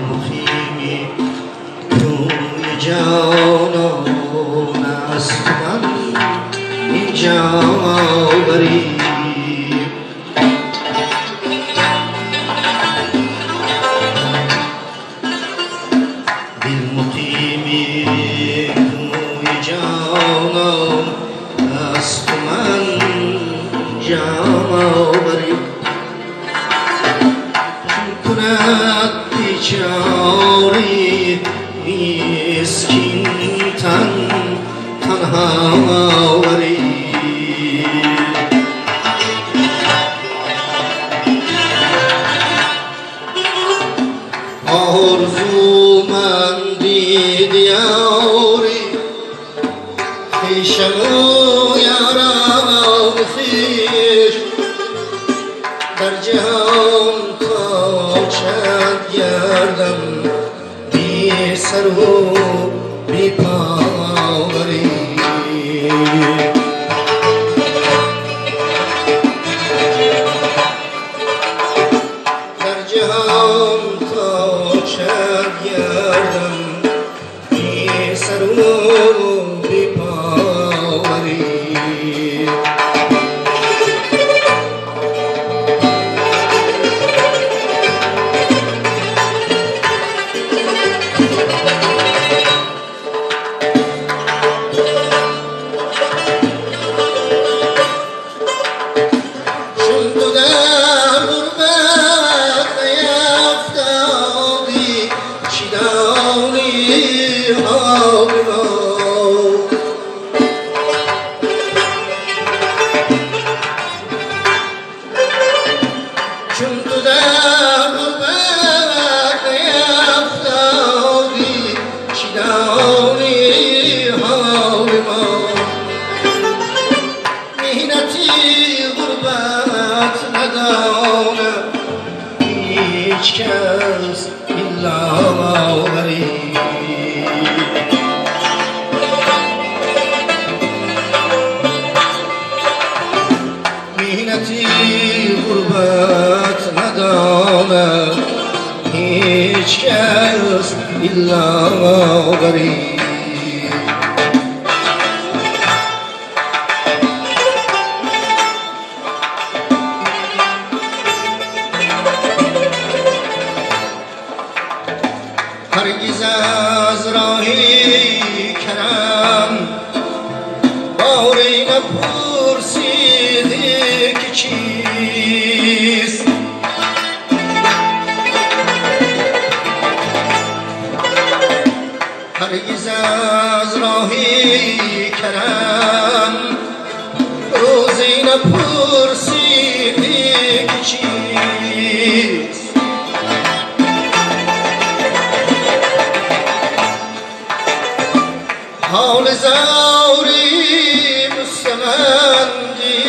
مقیمی کوی جانان است من اینجا آوری دل مقیمی کوی جانان است من اینجا آوری کند بیچاری مسکین تنها آوری آرزومندی دیاری خویشم و یاران خویش در جهان تا چند گردم بی سر و بی پاوری در جهان تا چند گردم بی سر و بی پاوری هیچ کس الا آوری محنتی غربت نداند هیچ کس الا آوری هرگز از راه کرم باری نپرسیدی که چیست هرگز از راه کرم روزی نپرسیدی که چیست حال زاری مستمندی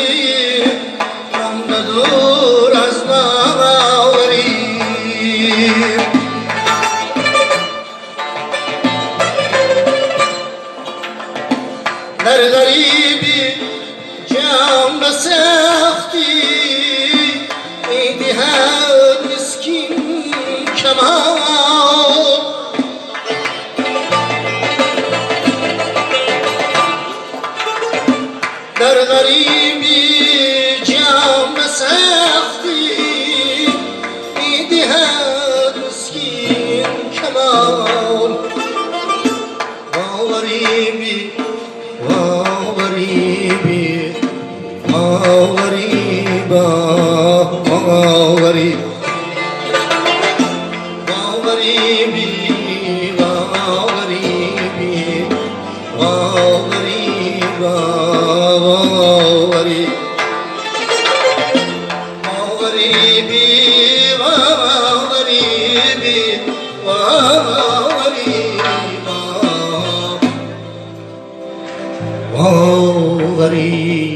مانده دور از ماوری در غریبی جان سختی میدهد مسکین کمان در غریبی جان سختی میدهد مسکین کمان واوریبی واوریبی واوریبا واوریبی واوریبی واوریبی واوریبا واوری واوریبی واوریبی واوریبا واوری